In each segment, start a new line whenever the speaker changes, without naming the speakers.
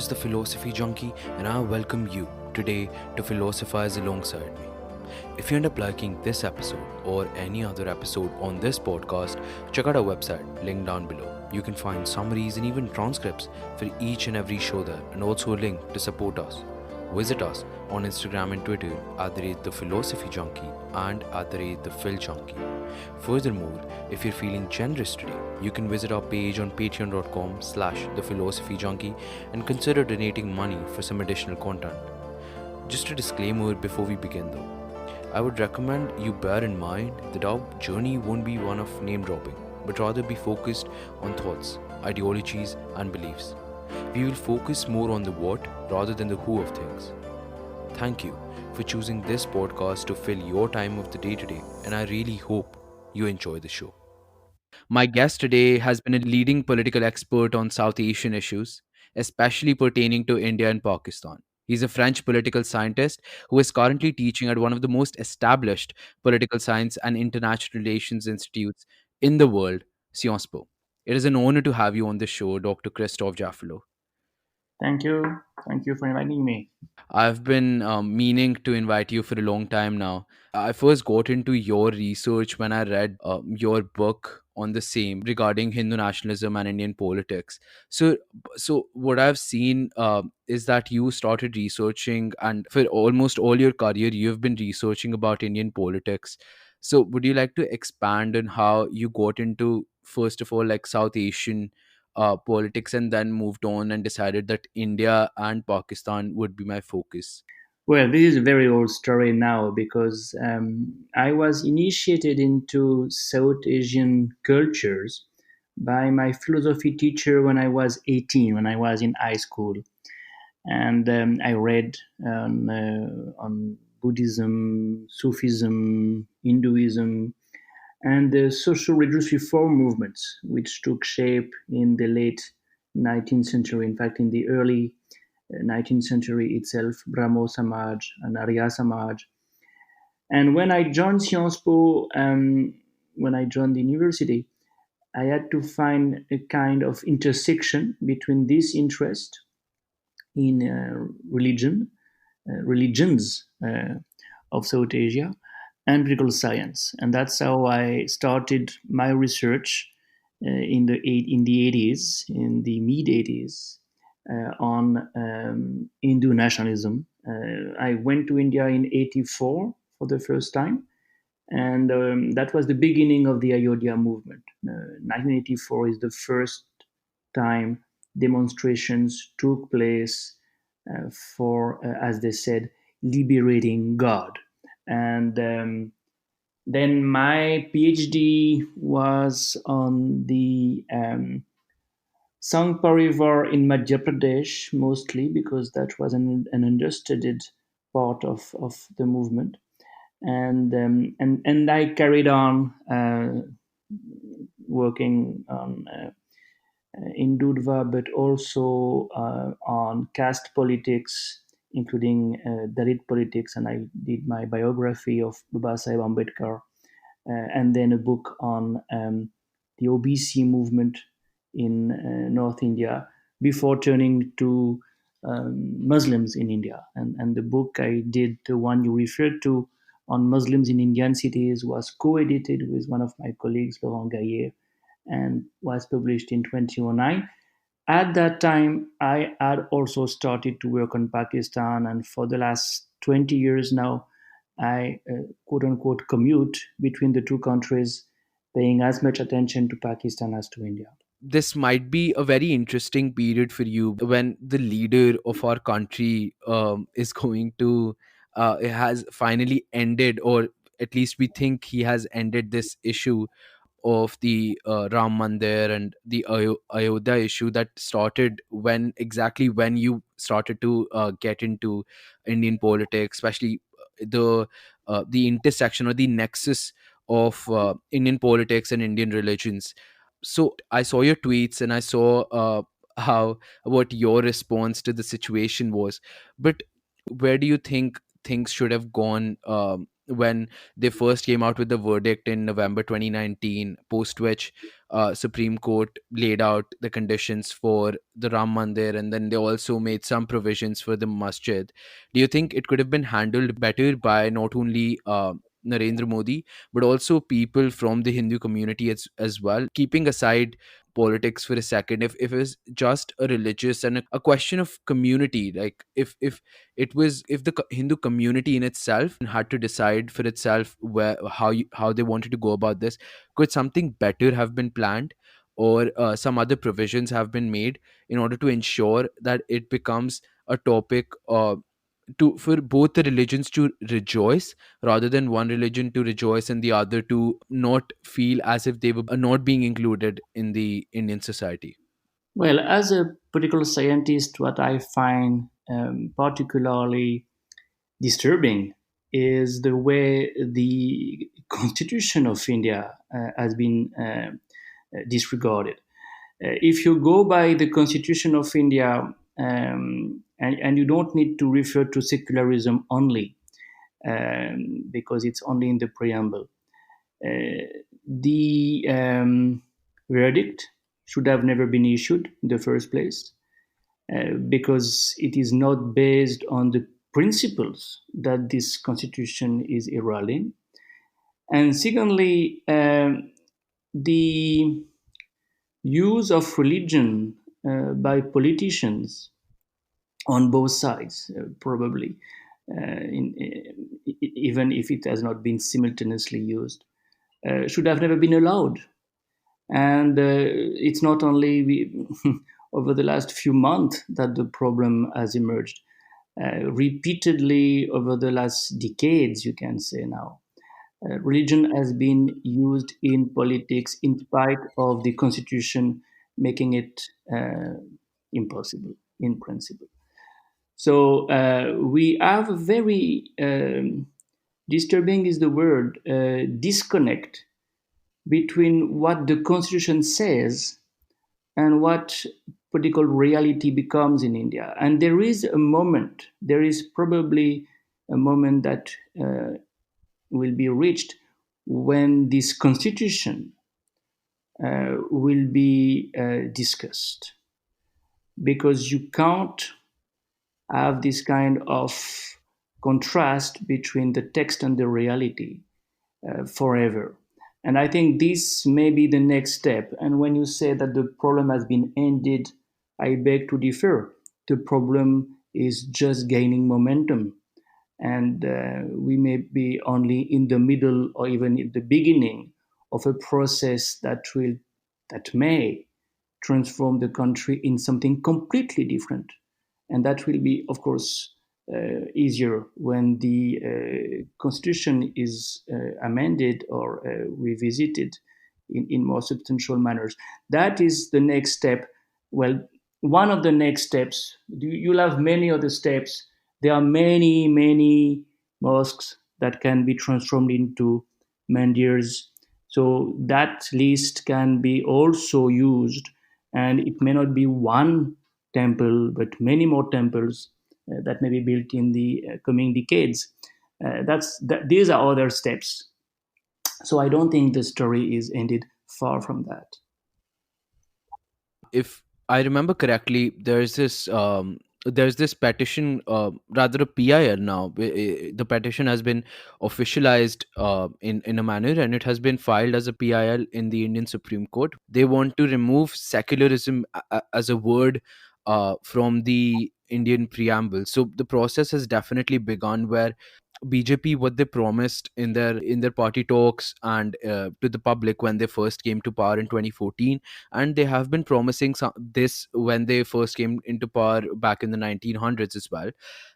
is the Philosophy Junkie, and I welcome you today to philosophize alongside me. If you end up liking this episode or any other episode on this podcast, check out our website, link down below. You can find summaries and even transcripts for each and every show there, and also a link to support us. Visit us on Instagram and Twitter at the Philosophy Junkie and at the Phil Junkie. Furthermore, if you're feeling generous today, you can visit our page on patreon.com/the Philosophy Junkie and consider donating money for some additional content. Just a disclaimer before we begin though. I would recommend you bear in mind that our journey won't be one of name dropping, but rather be focused on thoughts, ideologies, and beliefs. We will focus more on the what rather than the who of things. Thank you for choosing this podcast to fill your time of the day today, and I really hope you enjoy the show. My guest today has been a leading political expert on South Asian issues, especially pertaining to India and Pakistan. He's a French political scientist who is currently teaching at one of the most established political science and international relations institutes in the world, Sciences Po. It is an honor to have you on the show, Dr. Christophe Jaffrelot.
Thank you. Thank you for inviting me.
I've been meaning to invite you for a long time now. I first got into your research when I read your book on the same regarding Hindu nationalism and Indian politics. So what I've seen is that you started researching, and for almost all your career, you've been researching about Indian politics. So, would you like to expand on how you got into, first of all, like South Asian politics, and then moved on and decided that India and Pakistan would be my focus?
Well, this is a very old story now because I was initiated into South Asian cultures by my philosophy teacher when I was 18, when I was in high school. And I read on Buddhism, Sufism, Hinduism, and the social religious reform movements, which took shape in the late 19th century. In fact, in the early 19th century itself, Brahmo Samaj and Arya Samaj. And when I joined Sciences Po, when I joined the university, I had to find a kind of intersection between this interest in religions of South Asia, and political science. And that's how I started my research in the 80s, in the mid 80s, on Hindu nationalism. I went to India in 84 for the first time, and that was the beginning of the Ayodhya movement. 1984 is the first time demonstrations took place for, as they said, liberating God. And then my PhD was on the Sangh River in Madhya Pradesh, mostly because that was an understudied part of the movement. And I carried on working on in Dudva, but also on caste politics, including Dalit politics, and I did my biography of Baba Sahib Ambedkar, and then a book on the OBC movement in North India before turning to Muslims in India. And the book I did, the one you referred to on Muslims in Indian cities, was co-edited with one of my colleagues, Laurent Gaillet, and was published in 2009. At that time, I had also started to work on Pakistan, and for the last 20 years now, I quote unquote commute between the two countries, paying as much attention to Pakistan as to India.
This might be a very interesting period for you when the leader of our country is going to it has finally ended, or at least we think he has ended this issue of the Ram Mandir and the Ayodhya issue that started when you started to get into Indian politics, especially the intersection or the nexus of Indian politics and Indian religions. So I saw your tweets and I saw how what your response to the situation was. But where do you think things should have gone? when they first came out with the verdict in November 2019, post which Supreme Court laid out the conditions for the Ram Mandir, and then they also made some provisions for the masjid. Do you think it could have been handled better by not only Narendra Modi, but also people from the Hindu community as well, keeping aside politics for a second? If it's just a religious and a question of community, like if it was, if the Hindu community in itself had to decide for itself where how they wanted to go about this, could something better have been planned, or some other provisions have been made in order to ensure that it becomes a topic to for both the religions to rejoice, rather than one religion to rejoice and the other to not feel as if they were not being included in the Indian society?
Well, as a political scientist, what I find particularly disturbing is the way the Constitution of India has been disregarded. If you go by the Constitution of India, and you don't need to refer to secularism only, because it's only in the preamble. The verdict should have never been issued in the first place, because it is not based on the principles that this constitution is heralding. And secondly, the use of religion by politicians on both sides, probably, even if it has not been simultaneously used, should have never been allowed. And it's not only over the last few months that the problem has emerged. Repeatedly over the last decades, you can say now, religion has been used in politics in spite of the constitution making it impossible in principle. So we have a very disturbing is the word, disconnect between what the constitution says and what political reality becomes in India. And there is probably a moment that will be reached when this constitution will be discussed, because you can't have this kind of contrast between the text and the reality forever. And I think this may be the next step. And when you say that the problem has been ended, I beg to differ. The problem is just gaining momentum. And we may be only in the middle or even in the beginning of a process that may transform the country in something completely different. And that will be, of course, easier when the constitution is amended or revisited in more substantial manners. That is the next step. Well, one of the next steps. You'll have many other steps. There are many, many mosques that can be transformed into mandirs. So that list can be also used, and it may not be one temple, but many more temples that may be built in the coming decades. These are other steps. So I don't think the story is ended. Far from that.
If I remember correctly, there's this petition, rather a PIL now. The petition has been officialized in a manner, and it has been filed as a PIL in the Indian Supreme Court. They want to remove secularism as a word from the Indian preamble. So the process has definitely begun, where BJP, what they promised in their party talks and to the public when they first came to power in 2014, and they have been promising this when they first came into power back in the 1900s as well,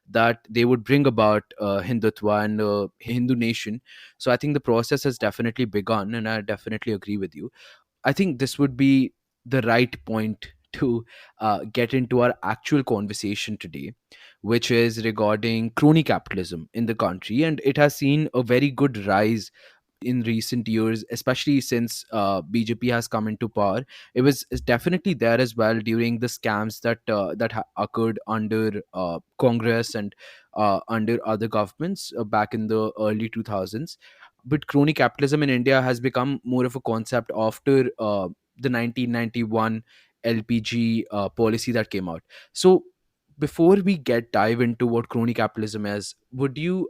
that they would bring about Hindutva and Hindu nation. So I think the process has definitely begun, and I definitely agree with you. I think this would be the right point to get into our actual conversation today, which is regarding crony capitalism in the country. And it has seen a very good rise in recent years, especially since BJP has come into power. It's definitely there as well during the scams that occurred under Congress and under other governments back in the early 2000s. But crony capitalism in India has become more of a concept after the 1991 LPG policy that came out. So before we get dive into what crony capitalism is, would you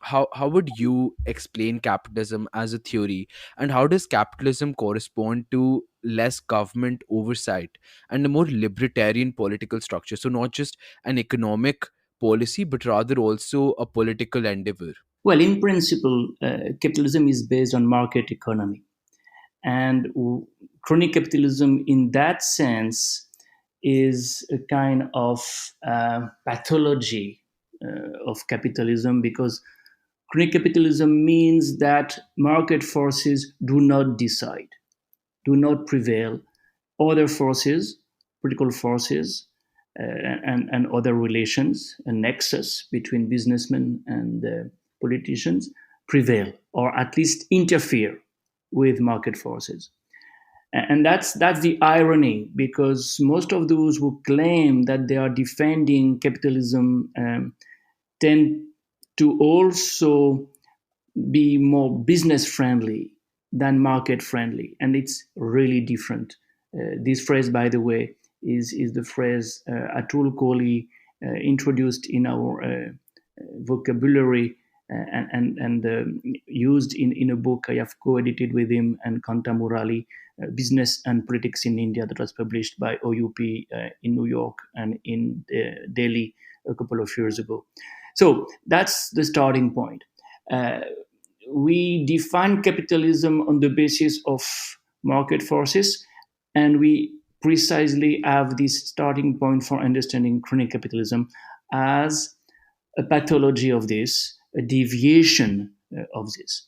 how would you explain capitalism as a theory, and how does capitalism correspond to less government oversight and a more libertarian political structure? So not just an economic policy, but rather also a political endeavor.
Well, in principle, capitalism is based on market economy. And chronic capitalism, in that sense, is a kind of pathology of capitalism, because chronic capitalism means that market forces do not decide, do not prevail. Other forces, political forces, and other relations, a nexus between businessmen and politicians, prevail or at least interfere with market forces. And that's the irony, because most of those who claim that they are defending capitalism tend to also be more business friendly than market friendly, and it's really different. This phrase, by the way, is the phrase Atul Kohli introduced in our vocabulary, and used in a book I have co-edited with him and Kanta Murali, Business and Politics in India, that was published by OUP in New York and in Delhi a couple of years ago. So that's the starting point. Uh, we define capitalism on the basis of market forces, and we precisely have this starting point for understanding chronic capitalism as a pathology of this, a deviation of this.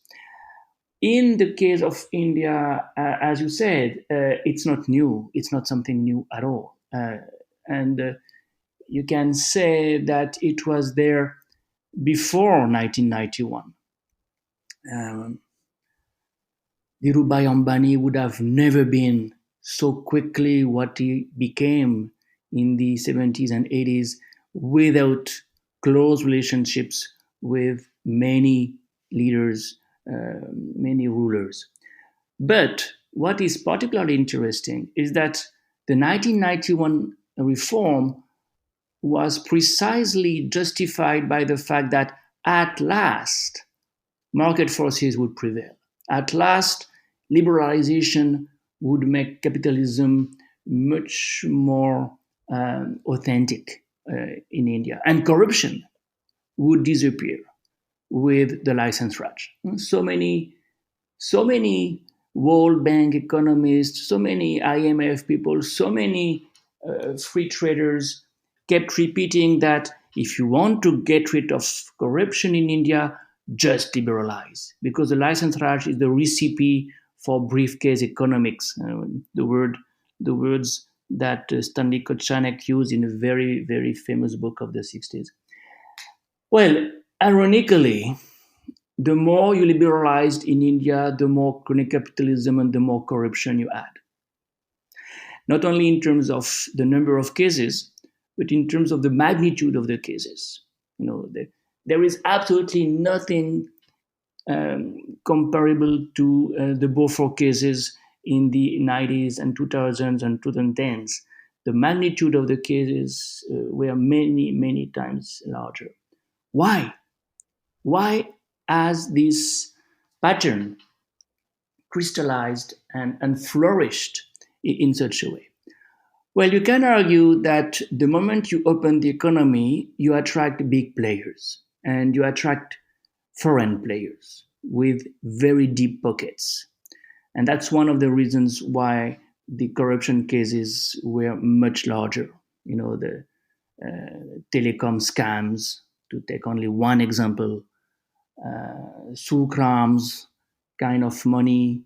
In the case of India, as you said, it's not new. It's not something new at all. And you can say that it was there before 1991. Um, Dhirubhai Ambani would have never been so quickly what he became in the 70s and 80s without close relationships with many leaders, many rulers. But what is particularly interesting is that the 1991 reform was precisely justified by the fact that at last market forces would prevail. At last, liberalization would make capitalism much more authentic in India, and corruption would disappear with the license Raj. So many World Bank economists, so many IMF people, so many free traders kept repeating that if you want to get rid of corruption in India, just liberalize, because the license Raj is the recipe for briefcase economics. The words that Stanley Kochanek used in a very, very famous book of the 60s. Well, ironically, the more you liberalized in India, the more crony capitalism and the more corruption you add. Not only in terms of the number of cases, but in terms of the magnitude of the cases. There is absolutely nothing comparable to the Beaufort cases in the 90s and 2000s and 2010s. The magnitude of the cases were many, many times larger. Why? Why has this pattern crystallized and flourished in such a way? Well, you can argue that the moment you open the economy, you attract big players and you attract foreign players with very deep pockets. And that's one of the reasons why the corruption cases were much larger. The telecom scams, to take only one example, Sukrams kind of money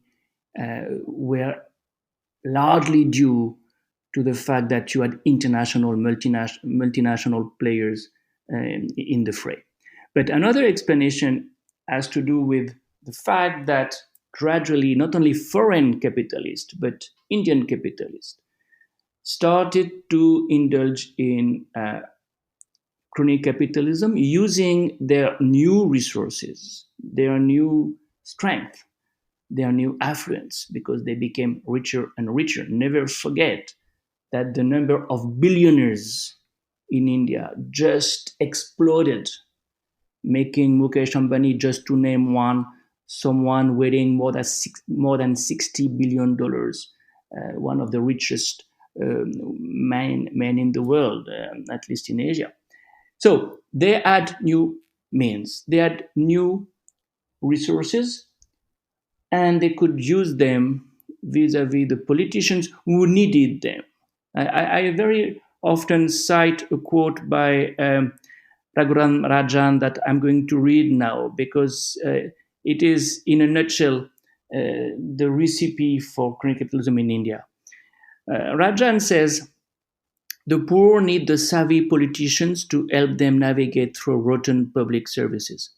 were largely due to the fact that you had international, multinational players in the fray. But another explanation has to do with the fact that gradually not only foreign capitalists but Indian capitalists started to indulge in crony capitalism using their new resources, their new strength, their new affluence, because they became richer and richer. Never forget that the number of billionaires in India just exploded, making Mukesh Ambani, just to name one, someone weighing more than $60 billion, one of the richest men in the world, at least in Asia. So they had new means, they had new resources, and they could use them vis-a-vis the politicians who needed them. I very often cite a quote by Raghuram Rajan that I'm going to read now because it is, in a nutshell, the recipe for capitalism in India. Rajan says, the poor need the savvy politicians to help them navigate through rotten public services.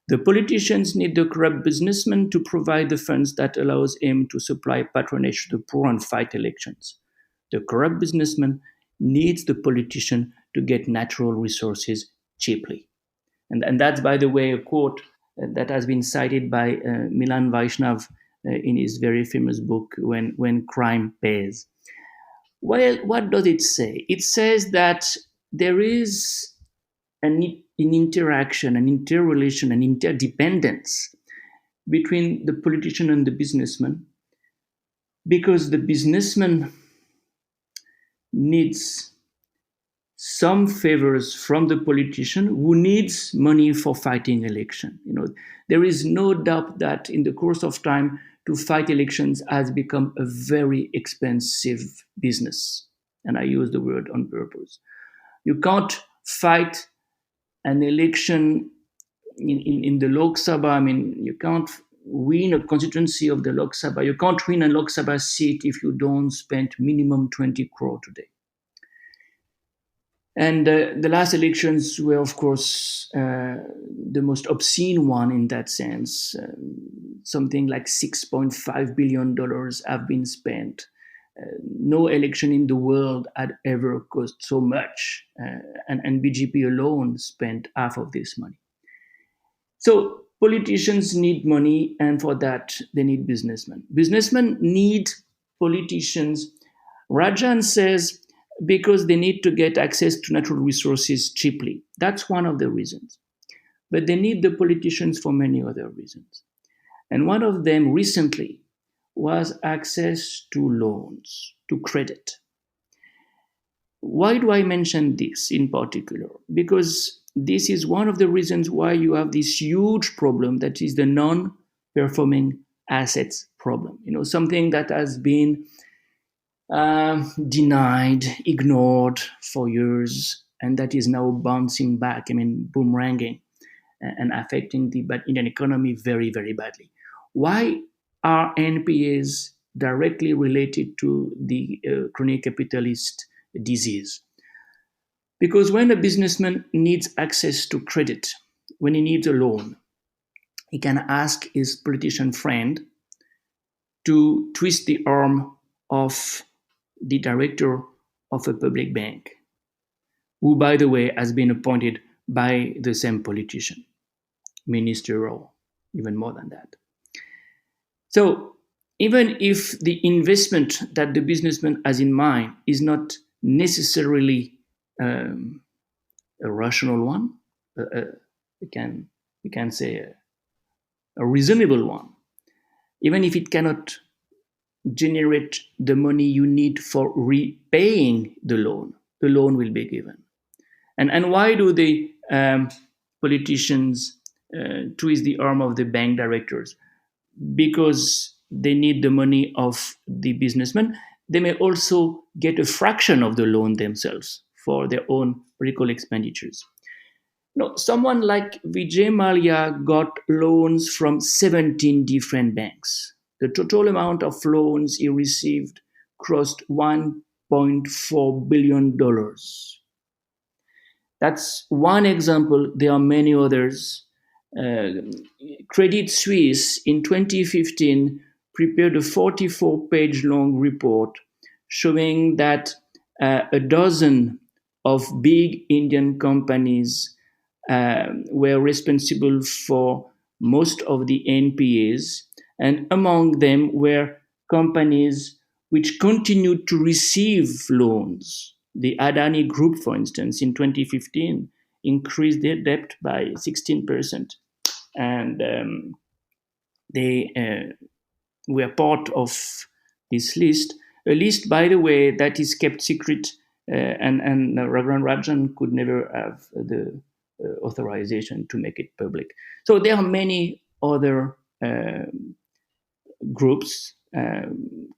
The politicians need the corrupt businessmen to provide the funds that allows him to supply patronage to the poor and fight elections. The corrupt businessman needs the politician to get natural resources cheaply. And that's, by the way, a quote that has been cited by Milan Vaishnav in his very famous book, When Crime Pays. Well, what does it say? It says that there is an interaction, an interrelation, an interdependence between the politician and the businessman, because the businessman needs some favors from the politician who needs money for fighting election. There is no doubt that in the course of time, to fight elections has become a very expensive business. And I use the word on purpose. You can't fight an election in the Lok Sabha. I mean, you can't win a constituency of the Lok Sabha. You can't win a Lok Sabha seat if you don't spend minimum 20 crore today. And the last elections were, of course, the most obscene one in that sense. Something like $6.5 billion have been spent. No election in the world had ever cost so much, and BJP alone spent half of this money. So politicians need money, and for that they need businessmen. Businessmen need politicians. Rajan says because they need to get access to natural resources cheaply. That's one of the reasons. But they need the politicians for many other reasons. And one of them recently was access to loans, to credit. Why do I mention this in particular? Because this is one of the reasons why you have this huge problem that is the non-performing assets problem. Something that has been denied, ignored for years, and that is now bouncing back, boomeranging and affecting the Indian economy very, very badly. Why are NPAs directly related to the crony capitalist disease? Because when a businessman needs access to credit, when he needs a loan, he can ask his politician friend to twist the arm of the director of a public bank, who, by the way, has been appointed by the same politician, minister, or even more than that. So even if the investment that the businessman has in mind is not necessarily a rational one, we can say a reasonable one, even if it cannot generate the money you need for repaying the loan will be given. And why do the politicians twist the arm of the bank directors? Because they need the money of the businessman. They may also get a fraction of the loan themselves for their own political expenditures. Someone like Vijay Mallya got loans from 17 different banks. The total amount of loans he received crossed $1.4 billion. That's one example. There are many others. Uh, Credit Suisse in 2015 prepared a 44-page long report showing that a dozen of big Indian companies were responsible for most of the NPAs, and among them were companies which continued to receive loans. The Adani Group, for instance, in 2015 increased their debt by 16%. And they were part of this list. A list, by the way, that is kept secret, and Reverend Rajan could never have the authorization to make it public. So there are many other groups,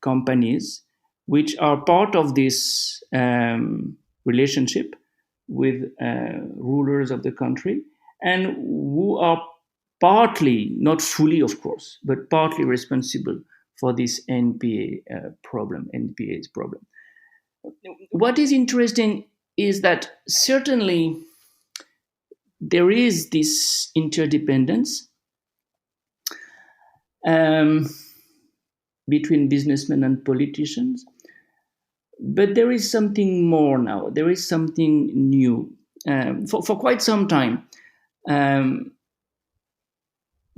companies, which are part of this relationship with rulers of the country, and who are partly, not fully, of course, but partly responsible for this NPA's problem. What is interesting is that certainly there is this interdependence um, between businessmen and politicians, but there is something more now. There is something new. For quite some time, um,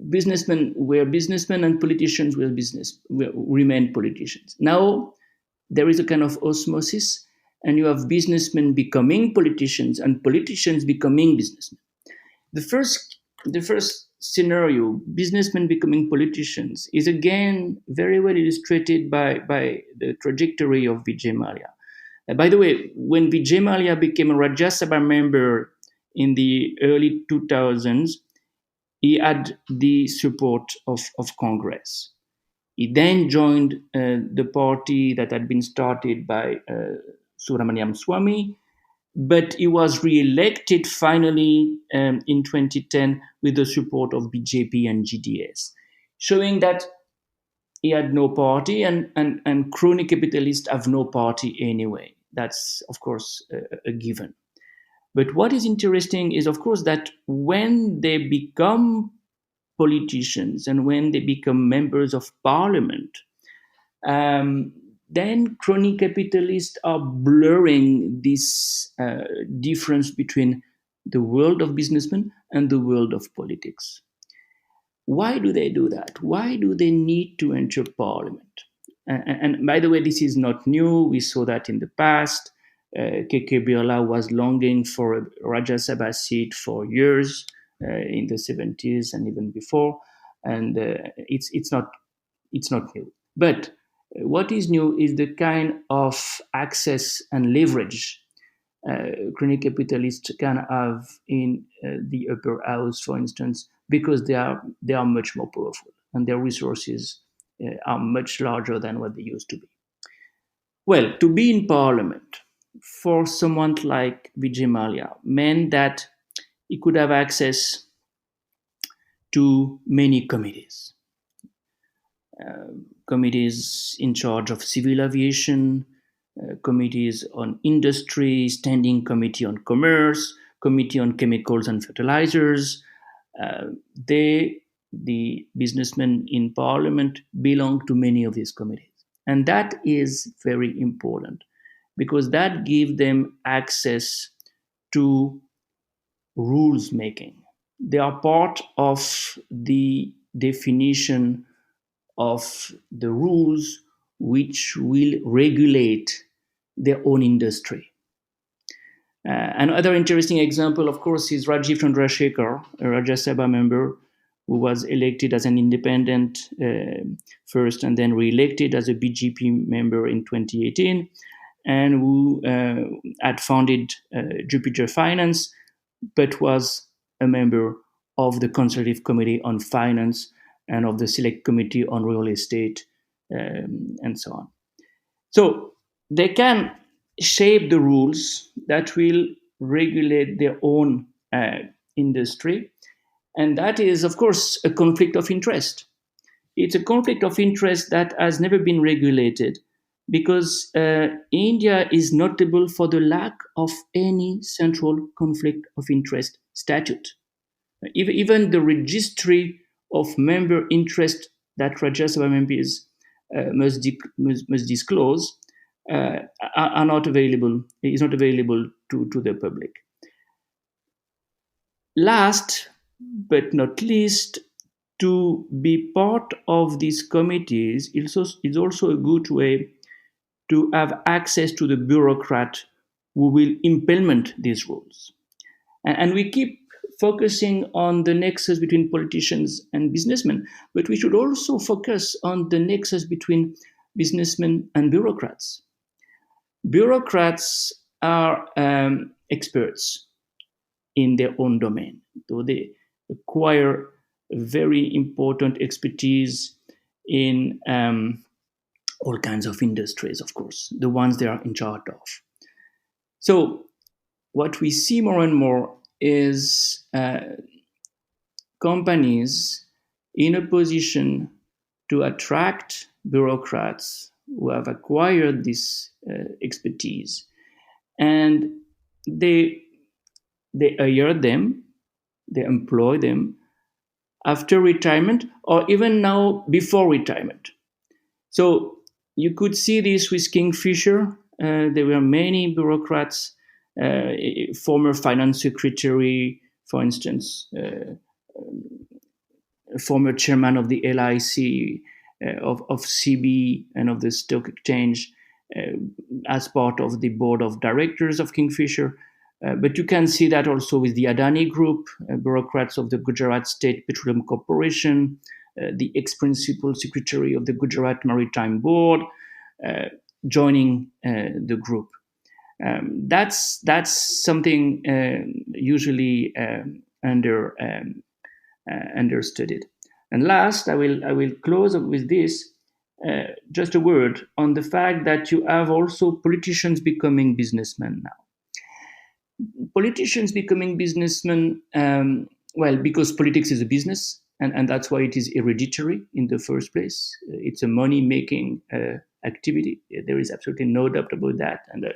businessmen were businessmen and politicians remain politicians. Now there is a kind of osmosis, and you have businessmen becoming politicians and politicians becoming businessmen. The first scenario, businessmen becoming politicians, is again very well illustrated by the trajectory of Vijay Mallya. By the way, when Vijay Mallya became a Rajya Sabha member in the early 2000s, he had the support of Congress. He then joined the party that had been started by Subramaniam Swamy, but he was re-elected finally in 2010 with the support of BJP and GDS, showing that he had no party, and crony capitalists have no party anyway. That's, of course, a given. But what is interesting is, of course, that when they become politicians and when they become members of parliament, um, then crony capitalists are blurring this difference between the world of businessmen and the world of politics. Why do they do that? Why do they need to enter parliament? And by the way, this is not new. We saw that in the past. K.K. Birla was longing for a Rajya Sabha seat for years in the 70s and even before, and it's not new. But what is new is the kind of access and leverage crony capitalists can have in the upper house, for instance, because they are much more powerful and their resources are much larger than what they used to be. Well, to be in parliament for someone like Vijay Mallya meant that he could have access to many committees. Committees in charge of civil aviation, committees on industry, standing committee on commerce, committee on chemicals and fertilizers. The businessmen in parliament, belong to many of these committees. And that is very important because that gives them access to rules making. They are part of the definition of the rules which will regulate their own industry. Another interesting example, of course, is Rajiv Chandrasekhar, a Rajya Sabha member who was elected as an independent first and then re-elected as a BJP member in 2018, and who had founded Jupiter Finance, but was a member of the Consultative Committee on Finance and of the Select Committee on Real Estate, and so on. So they can shape the rules that will regulate their own industry. And that is, of course, a conflict of interest. It's a conflict of interest that has never been regulated because India is notable for the lack of any central conflict of interest statute. Even the registry of member interest that Rajya Sabha MPs must disclose are not available. Is not available to the public. Last but not least, to be part of these committees is also a good way to have access to the bureaucrat who will implement these rules. And we keep focusing on the nexus between politicians and businessmen, but we should also focus on the nexus between businessmen and bureaucrats. Bureaucrats are experts in their own domain, so they acquire very important expertise in all kinds of industries, of course, the ones they are in charge of. So, what we see more and more is companies in a position to attract bureaucrats who have acquired this expertise, and they hire them, they employ them after retirement or even now before retirement. So you could see this with Kingfisher. There were many bureaucrats, former finance secretary, for instance, former chairman of the LIC, of CB, and of the stock exchange, as part of the board of directors of Kingfisher. But you can see that also with the Adani Group, bureaucrats of the Gujarat State Petroleum Corporation, the ex-principal secretary of the Gujarat Maritime Board, joining the group. That's something usually understudied. And last, I will close with this. Just a word on the fact that you have also politicians becoming businessmen now. Politicians becoming businessmen, because politics is a business, and that's why it is hereditary in the first place. It's a money-making activity. There is absolutely no doubt about that. And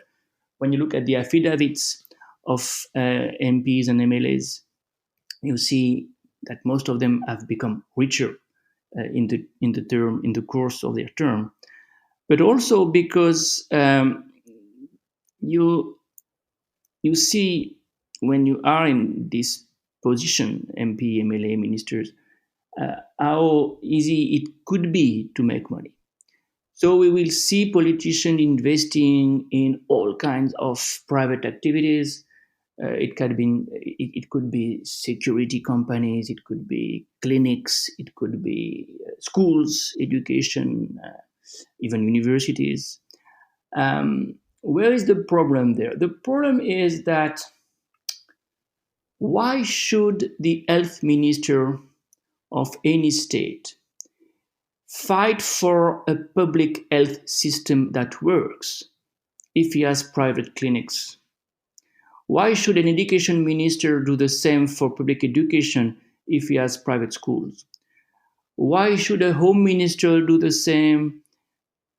when you look at the affidavits of MPs and MLAs, you see that most of them have become richer in the course of their term, but also because you see, when you are in this position, MP, MLA, ministers, how easy it could be to make money. So we will see politicians investing in all kinds of private activities. It could be security companies, it could be clinics, it could be schools, education, even universities. Where is the problem there? The problem is that why should the health minister of any state fight for a public health system that works if he has private clinics? Why should an education minister do the same for public education if he has private schools? Why should a home minister do the same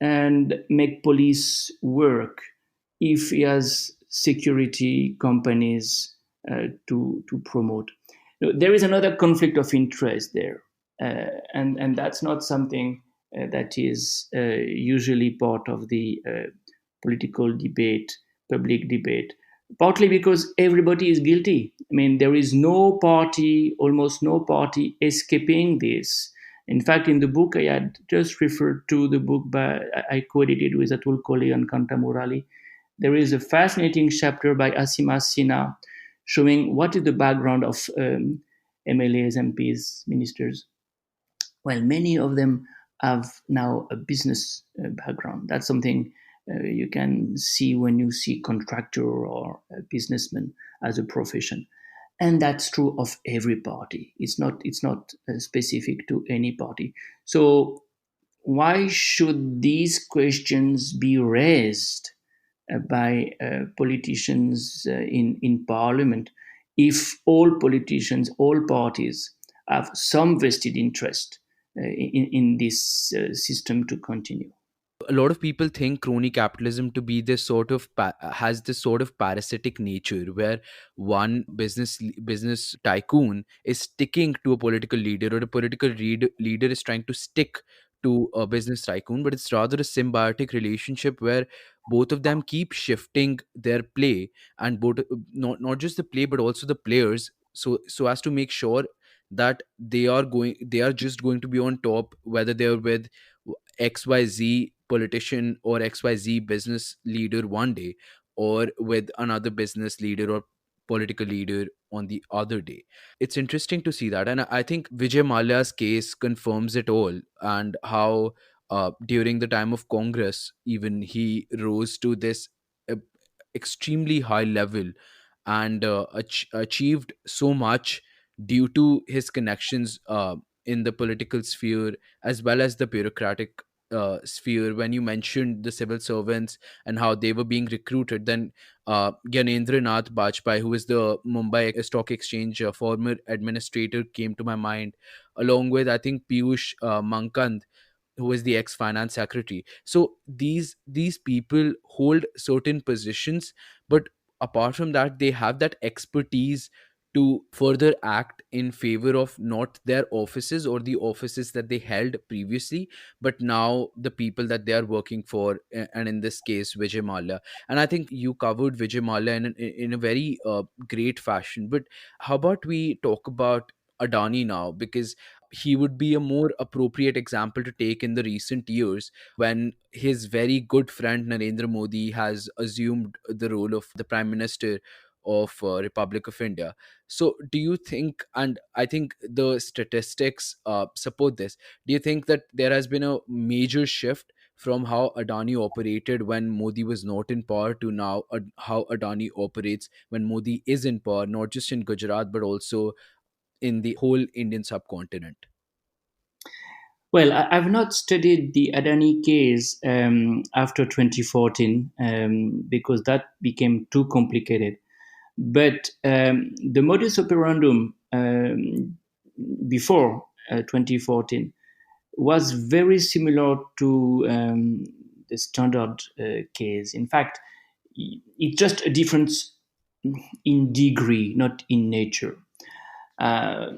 and make police work if he has security companies to promote? There is another conflict of interest there, and that's not something that is usually part of the political debate, public debate, partly because everybody is guilty. I mean, there is almost no party escaping this. In fact, in the book I had just referred to, the book I co-edited with Atul Kohli and Kanta Murali, there is a fascinating chapter by Asima Sinha showing what is the background of MLAs, MPs, ministers. Well, many of them have now a business background. That's something you can see when you see contractor or a businessman as a profession. And that's true of every party. It's not specific to any party. So why should these questions be raised by politicians in parliament if all politicians, all parties have some vested interest in this system to continue?
A lot of people think crony capitalism to be this sort of has this sort of parasitic nature where one business tycoon is sticking to a political leader, or a leader is trying to stick to a business tycoon, but it's rather a symbiotic relationship where both of them keep shifting their play, and both, not just the play but also the players, so as to make sure that they are just going to be on top, whether they're with XYZ politician or XYZ business leader one day, or with another business leader or political leader on the other day. It's interesting to see that. And I think Vijay Mallya's case confirms it all, and how during the time of Congress, even he rose to this uh, extremely high level, and achieved so much due to his connections in the political sphere as well as the bureaucratic sphere. When you mentioned the civil servants and how they were being recruited, then Gyanendra Nath Bajpai, who is the Mumbai Stock Exchange former administrator, came to my mind, along with, I think, Piyush Mankand, who is the ex finance secretary. So these people hold certain positions, but apart from that, they have that expertise to further act in favor of not their offices or the offices that they held previously, but now the people that they are working for, and in this case Vijay Mallya. And I think you covered Vijay Mallya in a very great fashion. But how about we talk about Adani now, because he would be a more appropriate example to take in the recent years, when his very good friend Narendra Modi has assumed the role of the Prime Minister of Republic of India. So do you think, and I think the statistics support this, do you think that there has been a major shift from how Adani operated when Modi was not in power to now how Adani operates when Modi is in power, not just in Gujarat but also in the whole Indian subcontinent?
Well, I've not studied the Adani case after 2014 because that became too complicated. But the modus operandum before 2014 was very similar to the standard case. In fact, it's just a difference in degree, not in nature. Uh,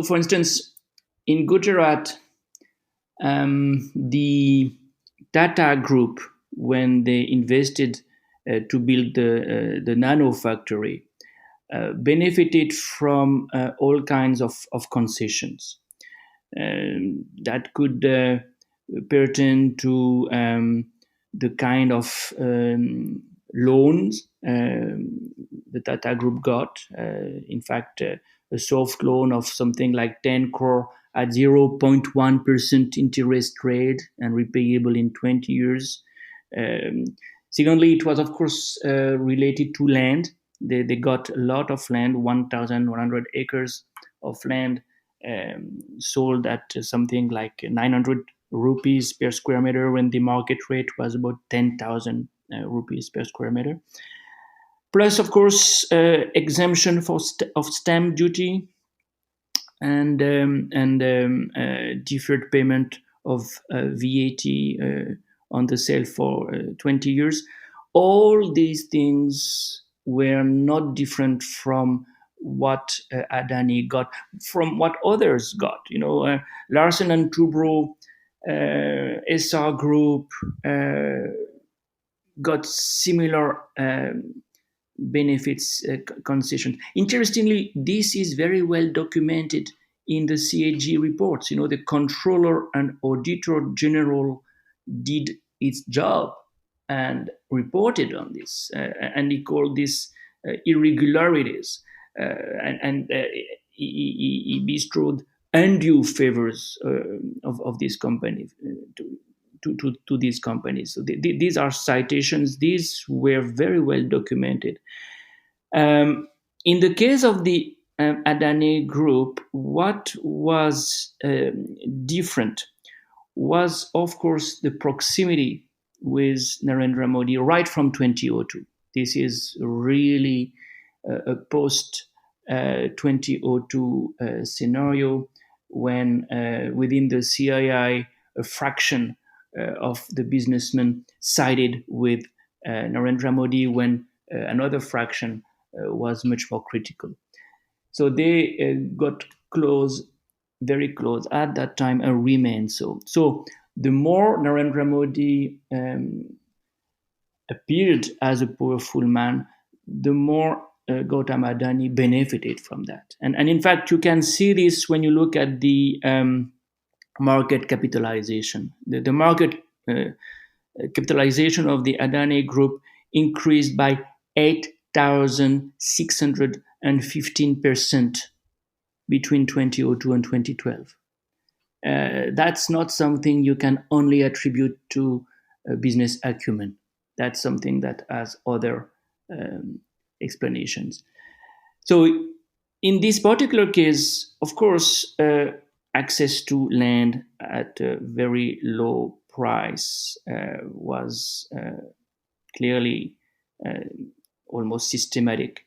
for instance, in Gujarat, the Tata Group, when they invested to build the nano factory, benefited from all kinds of concessions that could pertain to the kind of loans the Tata Group got. In fact, a soft loan of something like 10 crore at 0.1% interest rate and repayable in 20 years. Um, Secondly, it was, of course, related to land. They got a lot of land, 1,100 acres of land, sold at something like 900 rupees per square meter when the market rate was about 10,000 rupees per square meter. Plus, of course, exemption of stamp duty and deferred payment of VAT on the sale for 20 years. All these things were not different from what Adani got, from what others got. Larsen and Toubro, SR Group got similar benefits concessions. Interestingly, this is very well documented in the CAG reports. The controller and auditor general did its job and reported on this, and he called this irregularities, and he bestrode undue favors of these companies to these companies. So these are citations. These were very well documented. In the case of the Adani Group, what was different was, of course, the proximity with Narendra Modi right from 2002. This is really a post 2002 scenario when within the CII, a fraction of the businessmen sided with Narendra Modi when another fraction was much more critical. So they got close, very close at that time, and remain so. So the more Narendra Modi appeared as a powerful man, the more Gautam Adani benefited from that. And in fact, you can see this when you look at the market capitalization. The market capitalization of the Adani Group increased by 8,615% between 2002 and 2012. That's not something you can only attribute to business acumen. That's something that has other um, explanations. So, in this particular case, of course, access to land at a very low price was clearly uh, almost systematic.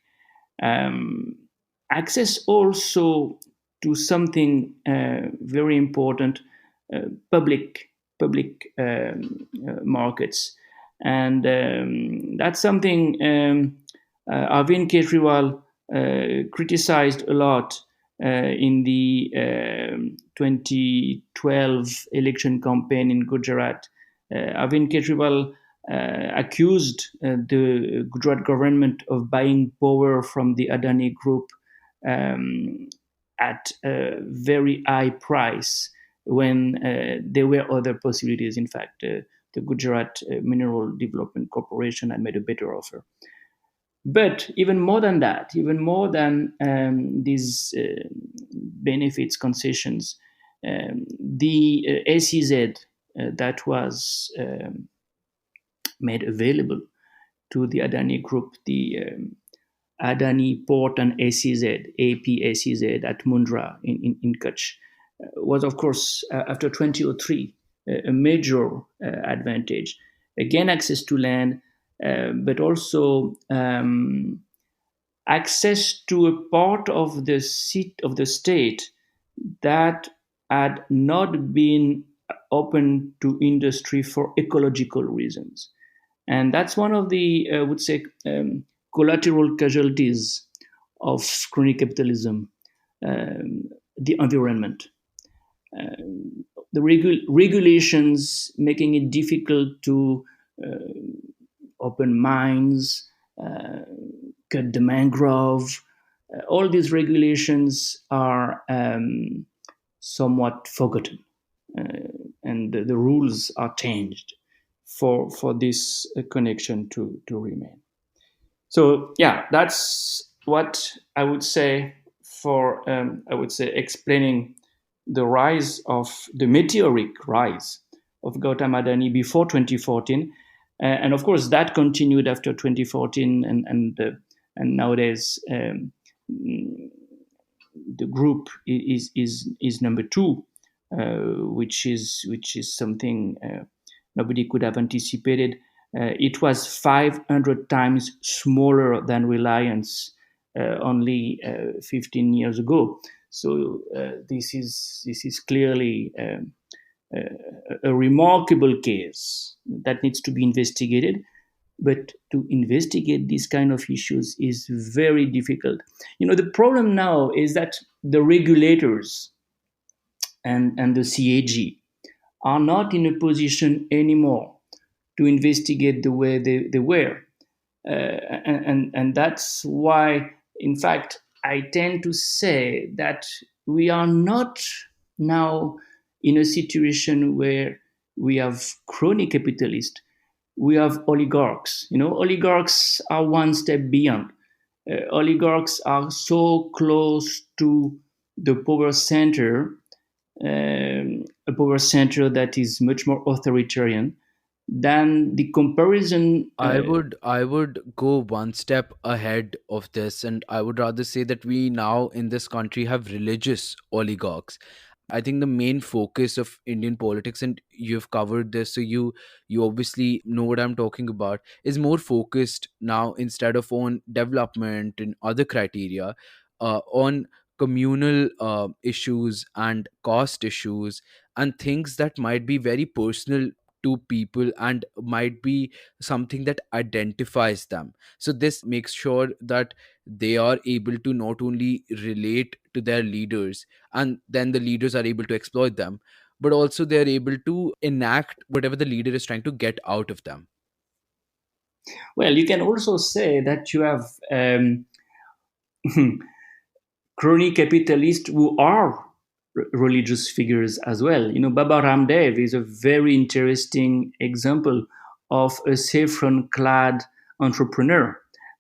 Um, Access also to something very important, uh, public markets, and that's something Arvind Kejriwal criticized a lot in the 2012 election campaign in Gujarat. Arvind Kejriwal accused the Gujarat government of buying power from the Adani Group um, at a very high price when there were other possibilities. In fact, the Gujarat Mineral Development Corporation had made a better offer. But even more than that, even more than these benefits, concessions, the SEZ that was made available to the Adani Group, the Adani Port and SEZ, AP SEZ at Mundra in Kutch, was, of course, after 2003, a major advantage. Again, access to land, but also access to a part of the seat of the state that had not been open to industry for ecological reasons. And that's one of the, I would say, collateral casualties of crony capitalism, the environment. The regulations making it difficult to open mines, uh, cut the mangrove. All these regulations are somewhat forgotten, uh, and the rules are changed for this connection to remain. So yeah, that's what I would say for I would say explaining the rise of the meteoric rise of Gautam Adani before 2014, and of course that continued after 2014, and nowadays the group is number two, which is something nobody could have anticipated. It was 500 times smaller than Reliance only 15 years ago. So this is clearly a remarkable case that needs to be investigated. But to investigate these kind of issues is very difficult. The problem now is that the regulators and the CAG are not in a position anymore to investigate the way they were. And that's why, in fact, I tend to say that we are not now in a situation where we have crony capitalists, we have oligarchs. Oligarchs are one step beyond. Oligarchs are so close to the power center, a power center that is much more authoritarian than the comparison.
I would go one step ahead of this, and I would rather say that we now in this country have religious oligarchs. I think the main focus of Indian politics, and you've covered this, so you obviously know what I'm talking about, is more focused now instead of on development and other criteria, on communal issues and cost issues and things that might be very personal to people and might be something that identifies them. So this makes sure that they are able to not only relate to their leaders, and then the leaders are able to exploit them, but also they're able to enact whatever the leader is trying to get out of them.
Well, you can also say that you have crony capitalists who are religious figures as well. Baba Ramdev is a very interesting example of a saffron-clad entrepreneur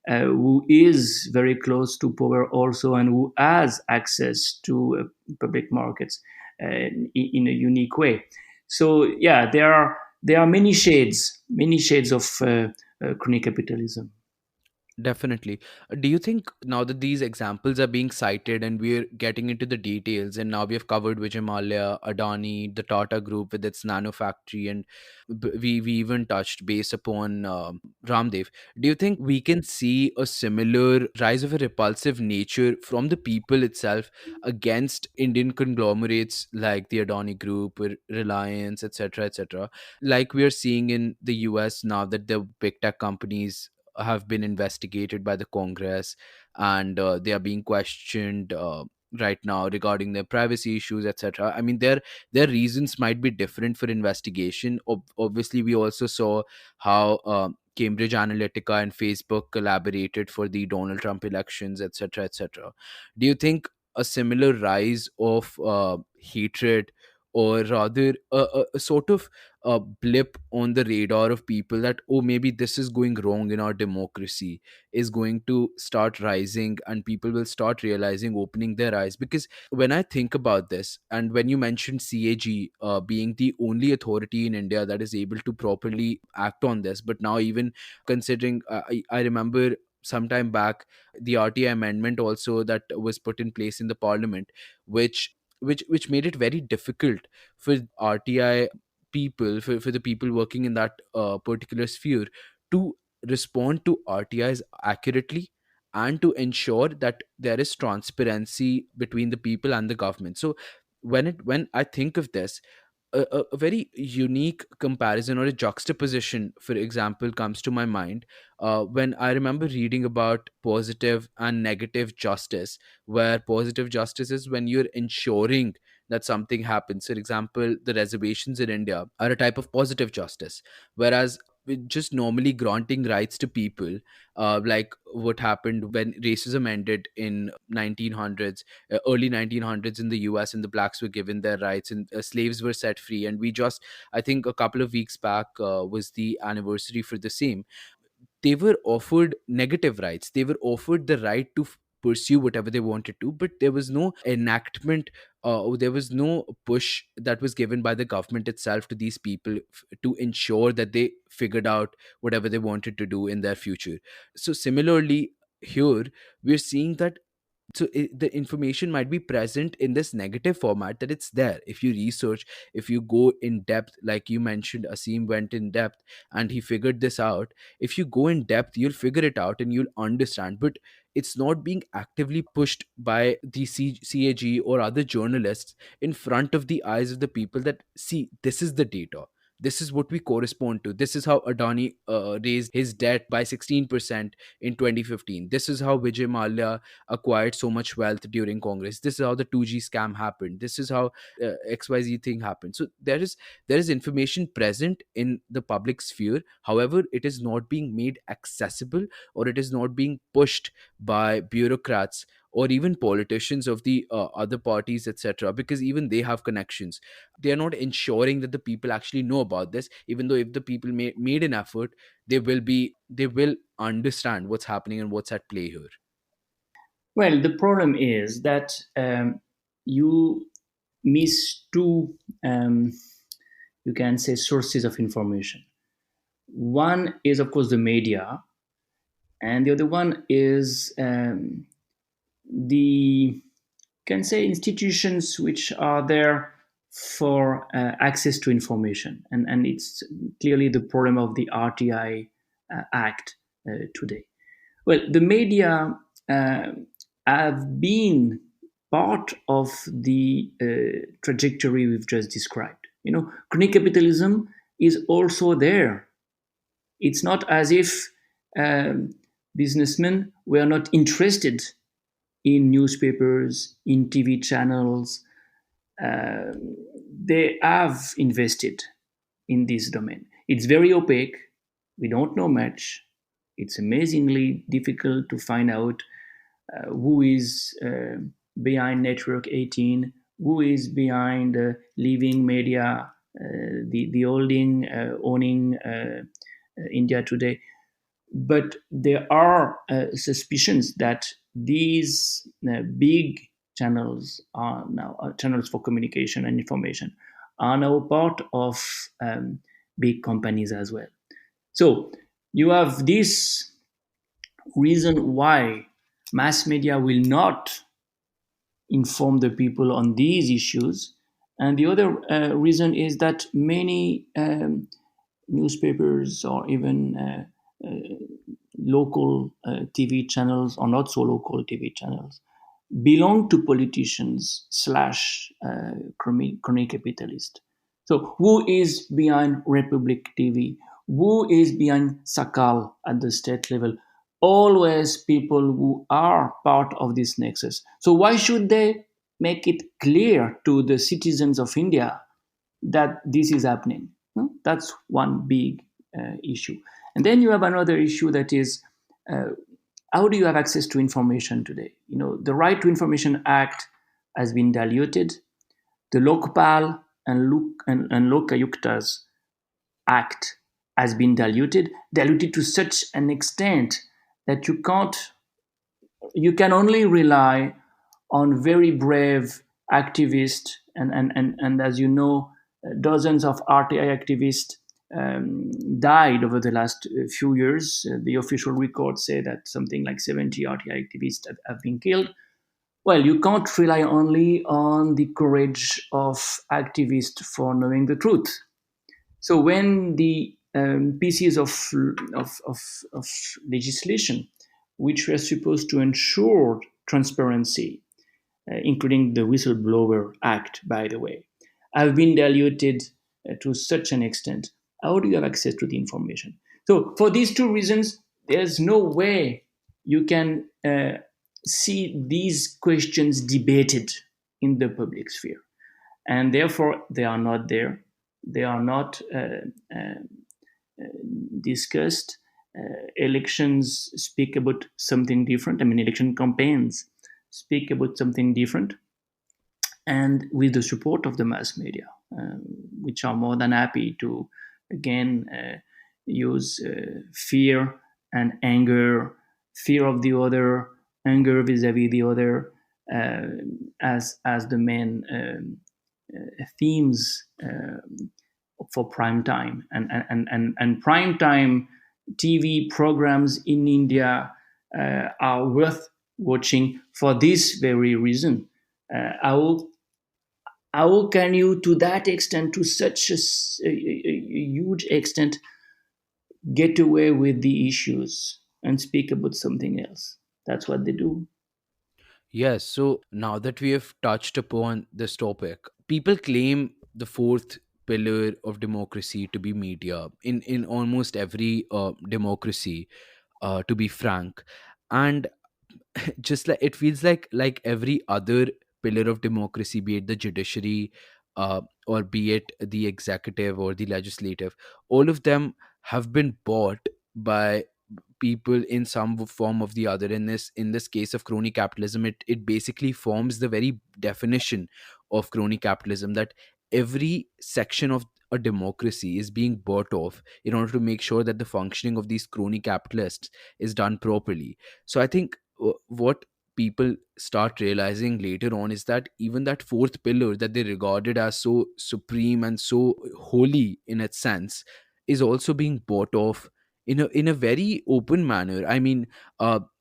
who is very close to power also, and who has access to public markets in a unique way. So yeah, there are many shades of crony capitalism.
Definitely. Do you think now that these examples are being cited and we're getting into the details, and now we have covered Vijay Mallya, Adani, the Tata Group with its nano factory, and we even touched base upon Ramdev. Do you think we can see a similar rise of a repulsive nature from the people itself against Indian conglomerates like the Adani Group, Reliance, etc., etc., like we are seeing in the US now that the big tech companies have been investigated by the Congress, and they are being questioned right now regarding their privacy issues, etc. I mean, their reasons might be different for investigation. Obviously, we also saw how Cambridge Analytica and Facebook collaborated for the Donald Trump elections, etc., etc. Do you think a similar rise of hatred, or rather a sort of a blip on the radar of people, that oh, maybe this is going wrong in our democracy, is going to start rising, and people will start realizing, opening their eyes? Because when I think about this, and when you mentioned CAG being the only authority in India that is able to properly act on this, but now even considering, I remember sometime back the RTI amendment also that was put in place in the parliament, which made it very difficult for RTI people, for the people working in that particular sphere, to respond to RTIs accurately, and to ensure that there is transparency between the people and the government. So when I think of this, a very unique comparison or a juxtaposition, for example, comes to my mind when I remember reading about positive and negative justice, where positive justice is when you're ensuring that something happens. For example, the reservations in India are a type of positive justice, whereas with just normally granting rights to people, like what happened when racism ended in 1900s, early 1900s in the US, and the blacks were given their rights, and slaves were set free. And we just, I think a couple of weeks back was the anniversary for the same. They were offered negative rights. They were offered the right to pursue whatever they wanted to, but there was no enactment, there was no push that was given by the government itself to these people to ensure that they figured out whatever they wanted to do in their future. So similarly, here we're seeing that, the information might be present in this negative format, that it's there. If you research, if you go in depth, like you mentioned, Asim went in depth and he figured this out. If you go in depth, you'll figure it out and you'll understand, but it's not being actively pushed by the CAG or other journalists in front of the eyes of the people, that see, this is the data, this is what we correspond to, this is how Adani raised his debt by 16% in 2015, this is how Vijay Mallya acquired so much wealth during Congress, this is how the 2G scam happened, this is how XYZ thing happened. So there is information present in the public sphere. However, it is not being made accessible, or it is not being pushed by bureaucrats or even politicians of the other parties, etc., because even they have connections. They are not ensuring that the people actually know about this, even though if the people made an effort, they will understand what's happening and what's at play here.
Well, the problem is that you miss two, um, you can say, sources of information. One is, of course, the media, and the other one is the, you can say, institutions which are there for access to information, and it's clearly the problem of the RTI Act today. Well, the media uh, have been part of the trajectory we've just described. Crony capitalism is also there. It's not as if um, businessmen were not interested in newspapers, in TV channels. Uh, they have invested in this domain. It's very opaque. We don't know much. It's amazingly difficult to find out who is behind Network 18, who is behind Living Media, the holding owning India Today. But there are suspicions that these big channels are now channels for communication and information are now part of big companies as well. So you have this reason why mass media will not inform the people on these issues. And the other reason is that many newspapers or even local TV channels or not so local TV channels belong to politicians slash crony capitalist. So who is behind Republic TV? Who is behind Sakal at the state level? Always people who are part of this nexus. So why should they make it clear to the citizens of India that this is happening? That's one big issue. And then you have another issue that is uh, how do you have access to information today? The Right to Information Act has been diluted. The Lokpal and Lokayuktas Act has been diluted to such an extent that you can only rely on very brave activists and as you know, dozens of RTI activists died over the last few years. The official records say that something like 70 RTI activists have been killed. Well, you can't rely only on the courage of activists for knowing the truth. So when the pieces of legislation which were supposed to ensure transparency, including the Whistleblower Act, by the way, have been diluted to such an extent. How do you have access to the information? So, for these two reasons, there's no way you can see these questions debated in the public sphere. And therefore, they are not there. They are not discussed. Elections speak about something different. I mean, election campaigns speak about something different, and with the support of the mass media, which are more than happy to again use fear and anger, fear of the other, anger vis-a-vis the other, as the main themes for prime time and prime time TV programs in India are worth watching for this very reason. How can you, to that extent, to such a huge extent, get away with the issues and speak about something else? That's what they do.
Yes, so now that we have touched upon this topic, people claim the fourth pillar of democracy to be media in almost every democracy, to be frank. And just like it feels like every other pillar of democracy, be it the judiciary, or be it the executive or the legislative, all of them have been bought by people in some form of the other. In this case of crony capitalism, it basically forms the very definition of crony capitalism, that every section of a democracy is being bought off in order to make sure that the functioning of these crony capitalists is done properly. So I think what people start realizing later on is that even that fourth pillar that they regarded as so supreme and so holy in its sense is also being bought off in a very open manner. I mean,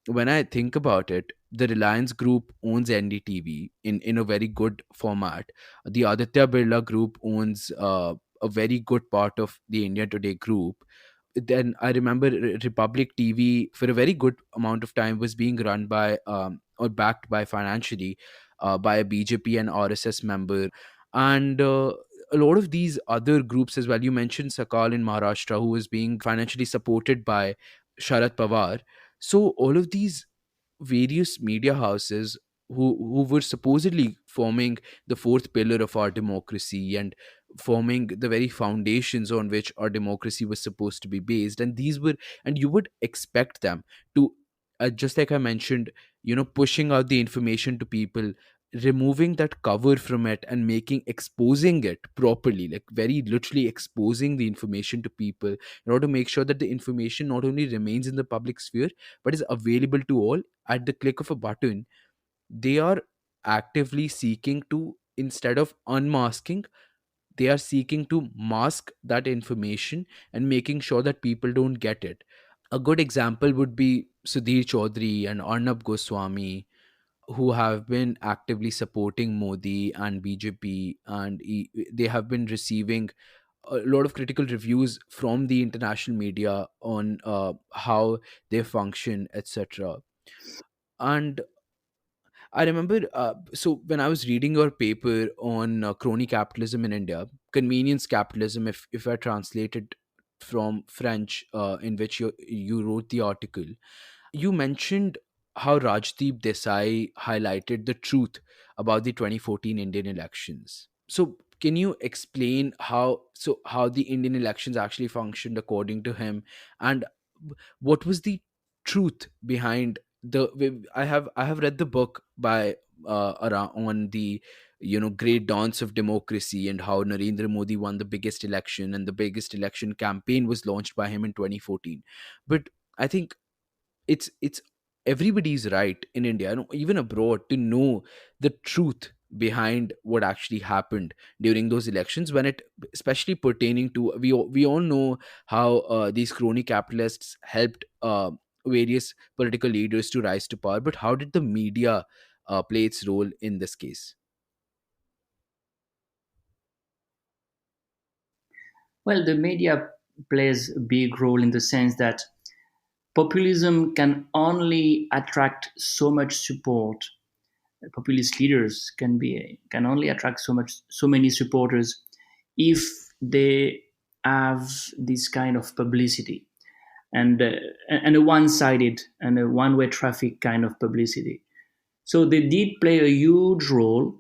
when I think about it, the Reliance Group owns NDTV in a very good format. The Aditya Birla Group owns a very good part of the India Today group. Then I remember Republic TV for a very good amount of time was being run by or backed by financially by a BJP and RSS member. And a lot of these other groups as well. You mentioned Sakal in Maharashtra, who is being financially supported by Sharad Pawar. So all of these various media houses who were supposedly forming the fourth pillar of our democracy and forming the very foundations on which our democracy was supposed to be based, and these were, and you would expect them to, just like I mentioned, pushing out the information to people, removing that cover from it and exposing it properly, like very literally exposing the information to people in order to make sure that the information not only remains in the public sphere but is available to all at the click of a button. They are actively seeking to, instead of unmasking, they are seeking to mask that information and making sure that people don't get it. A good example would be Sudhir Chaudhary and Arnab Goswami, who have been actively supporting Modi and BJP, and they have been receiving a lot of critical reviews from the international media on how they function, etc. And I remember, so when I was reading your paper on crony capitalism in India, convenience capitalism, if I translate it from French, in which you wrote the article, you mentioned how Rajdeep Desai highlighted the truth about the 2014 Indian elections. So can you explain how the Indian elections actually functioned according to him, and what was the truth behind I have read the book by around on the great dance of democracy and how Narendra Modi won the biggest election, and the biggest election campaign was launched by him in 2014. But I think it's everybody's right in India and even abroad to know the truth behind what actually happened during those elections, when it especially pertaining to, we all know how these crony capitalists helped various political leaders to rise to power, but how did the media play its role in this case?
Well, the media plays a big role in the sense that populism can only attract so much support. Populist leaders can only attract so many supporters if they have this kind of publicity, and a one-sided and a one-way traffic kind of publicity. So they did play a huge role.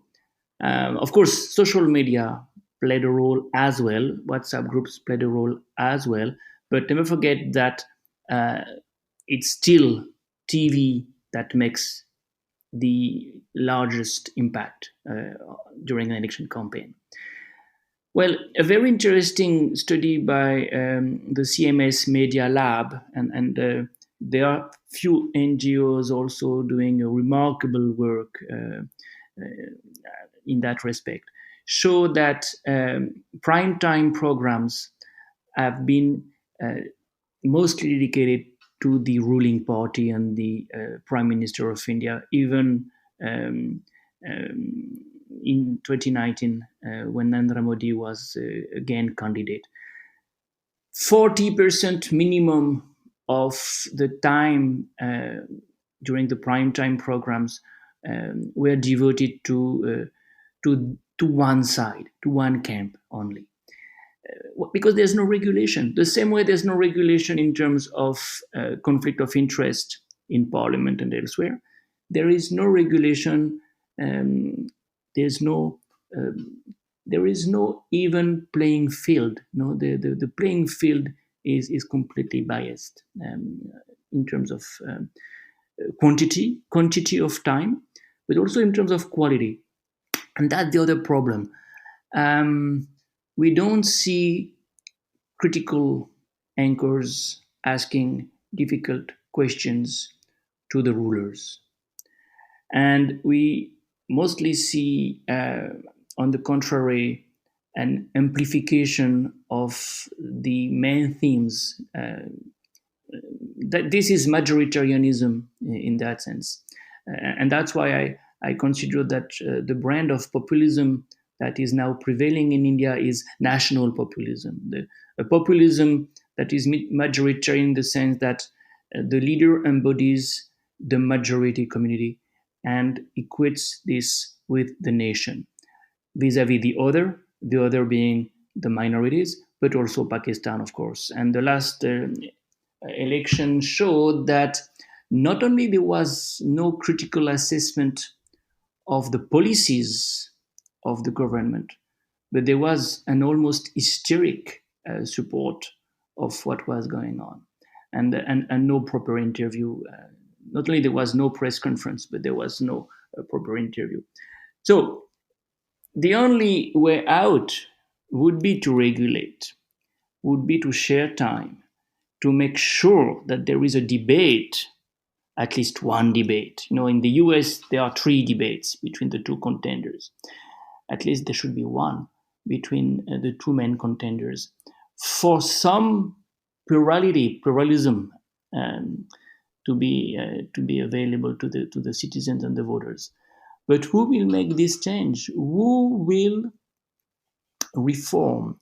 Of course, social media played a role as well. WhatsApp groups played a role as well. But never forget that uh, it's still TV that makes the largest impact during an election campaign. Well, a very interesting study by the CMS Media Lab, and there are few NGOs also doing a remarkable work in that respect, show that prime time programs have been uh, mostly dedicated to the ruling party and the Prime Minister of India, even um, um, in 2019 when Narendra Modi was again candidate. 40% minimum of the time during the prime time programs were devoted to one side, to one camp only, because there's no regulation. The same way there's no regulation in terms of conflict of interest in parliament and elsewhere, there is no regulation. Um, there's no um, there is no even playing field. No, the playing field is completely biased in terms of quantity of time, but also in terms of quality. And that's the other problem. Um, we don't see critical anchors asking difficult questions to the rulers. And we mostly see, on the contrary, an amplification of the main themes. That this is majoritarianism in that sense. And that's why I consider that the brand of populism that is now prevailing in India is national populism. A populism that is majoritarian in the sense that the leader embodies the majority community and equates this with the nation vis-a-vis the other. the other being the minorities, but also Pakistan, of course. And the last election showed that not only there was no critical assessment of the policies of the government, but there was an almost hysteric support of what was going on, and no proper interview. Not only there was no press conference, but there was no proper interview. So the only way out would be to regulate, would be to share time, to make sure that there is a debate, at least one debate. In the US, there are three debates between the two contenders. At least there should be one between the two main contenders for some pluralism, um, to be available to the citizens and the voters. But who will make this change? Who will reform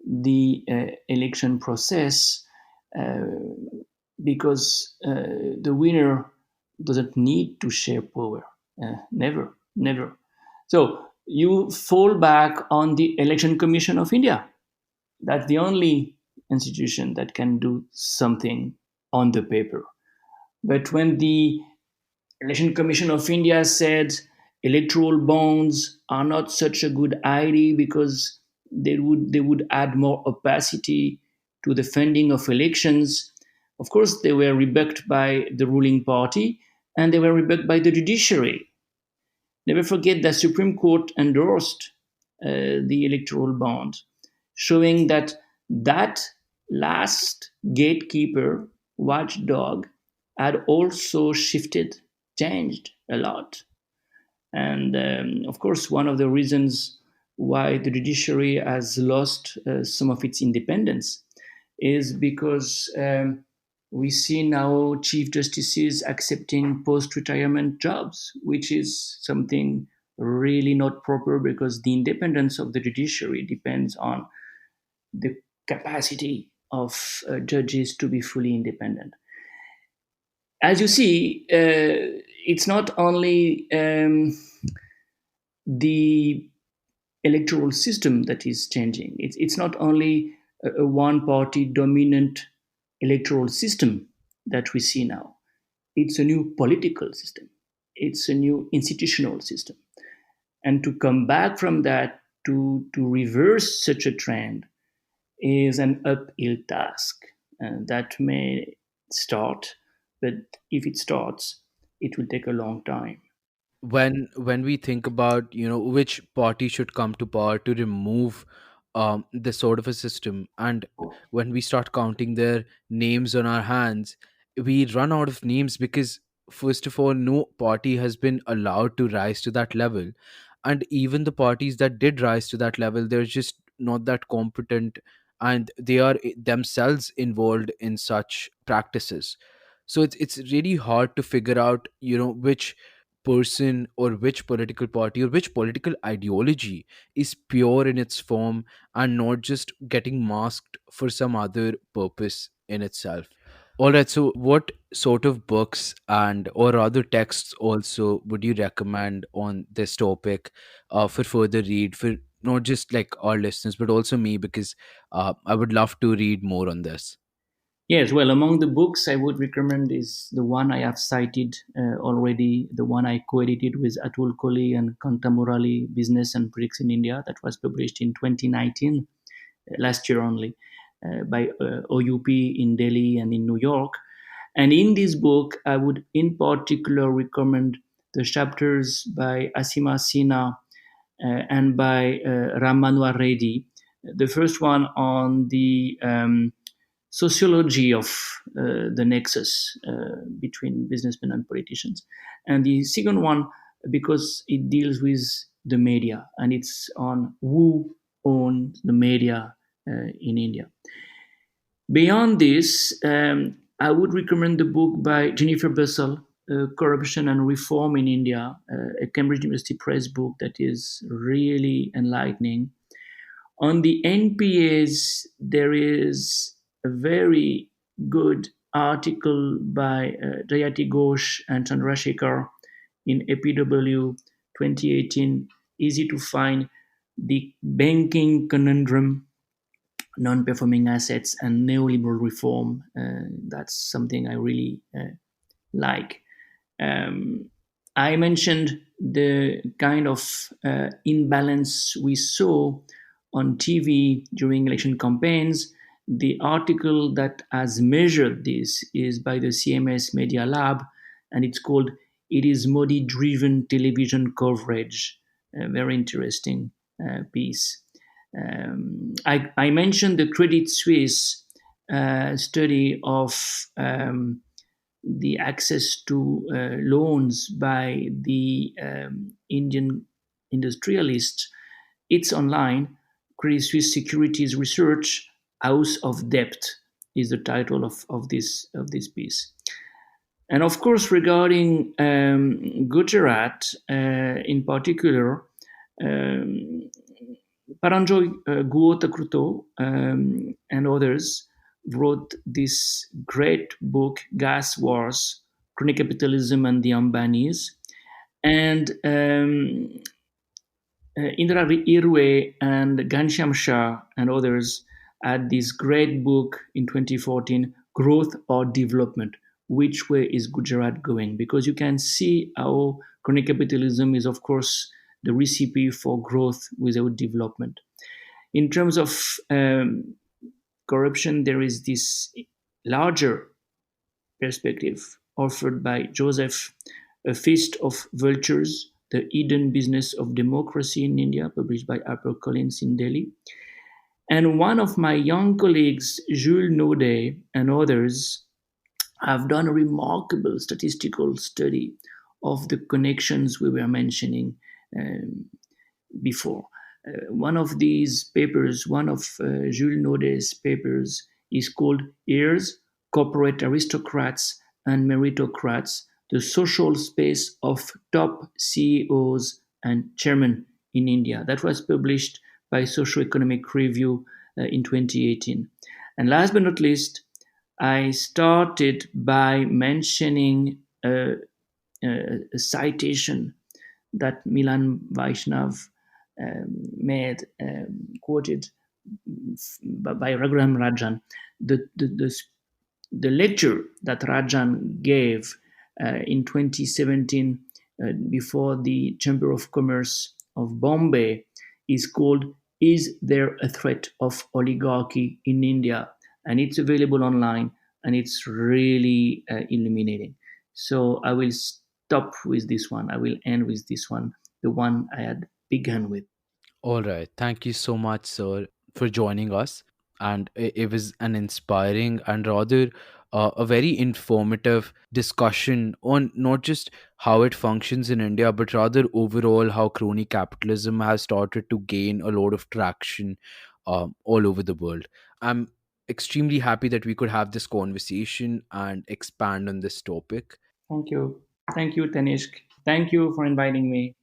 the election process? Uh, because the winner doesn't need to share power. Never, never. So you fall back on the Election Commission of India. That's the only institution that can do something on the paper. But when the Election Commission of India said electoral bonds are not such a good idea because they would add more opacity to the funding of elections. Of course, they were rebuked by the ruling party and they were rebuked by the judiciary. Never forget that Supreme Court endorsed the electoral bond, showing that last gatekeeper, watchdog, had also shifted, changed a lot. And of course, one of the reasons why the judiciary has lost some of its independence is because we see now chief justices accepting post retirement jobs, which is something really not proper because the independence of the judiciary depends on the capacity of judges to be fully independent. As you see, it's not only the electoral system that is changing. It's not only a one party dominant electoral system that we see now. It's a new political system. It's a new institutional system. And to come back from that, to reverse such a trend, is an uphill task. And that may start, but if it starts, it will take a long time.
When we think about which party should come to power to remove this sort of a system, and when we start counting their names on our hands, we run out of names because first of all no party has been allowed to rise to that level, and even the parties that did rise to that level, they're just not that competent, and they are themselves involved in such practices. So it's really hard to figure out which person or which political party or which political ideology is pure in its form and not just getting masked for some other purpose in itself. All right, so what sort of books and or rather texts also would you recommend on this topic for further read for not just like our listeners but also me, because I would love to read more on this.
Yes, well, among the books I would recommend is the one I have cited already, the one I co-edited with Atul Kohli and Kanta Murali, Business and Politics in India, that was published in 2019, last year only, by OUP in Delhi and in New York. And in this book, I would in particular recommend the chapters by Asima Sinha and by Ram Manohar Reddy. The first one on the sociology of the nexus between businessmen and politicians. And the second one, because it deals with the media and it's on who owns the media in India. Beyond this, I would recommend the book by Jennifer Bussell, Corruption and Reform in India, a Cambridge University Press book that is really enlightening. On the NPAs, there is a very good article by Jayati Ghosh and Chandrasekhar in APW 2018, easy to find, the banking conundrum, non-performing assets, and neoliberal reform. That's something I really like. Um, I mentioned the kind of imbalance we saw on TV during election campaigns. The article that has measured this is by the CMS Media Lab, and it's called "It is Modi Driven Television Coverage." A very interesting piece. I mentioned the Credit Suisse study of the access to loans by the Indian industrialists. It's online. Credit Suisse Securities Research House of Debt is the title of this piece. And of course, regarding Gujarat in particular, um, Paranjoy Guotakruto and others wrote this great book, Gas Wars, Crony Capitalism and the Ambanis. And Indra Irwe and Ghanshyam Shah and others had this great book in 2014, Growth or Development. Which way is Gujarat going? Because you can see how chronic capitalism is, of course, the recipe for growth without development. In terms of corruption, there is this larger perspective offered by Joseph, A Feast of Vultures, The Hidden Business of Democracy in India, published by HarperCollins in Delhi. And one of my young colleagues, Jules Naudet, and others have done a remarkable statistical study of the connections we were mentioning um, before. One of these papers, one of Jules Naudet's papers, is called Heirs, Corporate Aristocrats and Meritocrats, the Social Space of Top CEOs and Chairmen in India. That was published by Socioeconomic Review in 2018. And last but not least, I started by mentioning a citation that Milan Vaishnav made, quoted by Raghuram Rajan. The lecture that Rajan gave in 2017 before the Chamber of Commerce of Bombay is called "Is There a Threat of Oligarchy in India?" And it's available online, and it's really illuminating. So I will stop with this one. I will end with this one, the one I had begun with.
All right. Thank you so much, sir, for joining us. And it was an inspiring and rather a very informative discussion on not just how it functions in India, but rather overall how crony capitalism has started to gain a lot of traction all over the world. I'm extremely happy that we could have this conversation and expand on this topic.
Thank you. Thank you, Tanishk. Thank you for inviting me.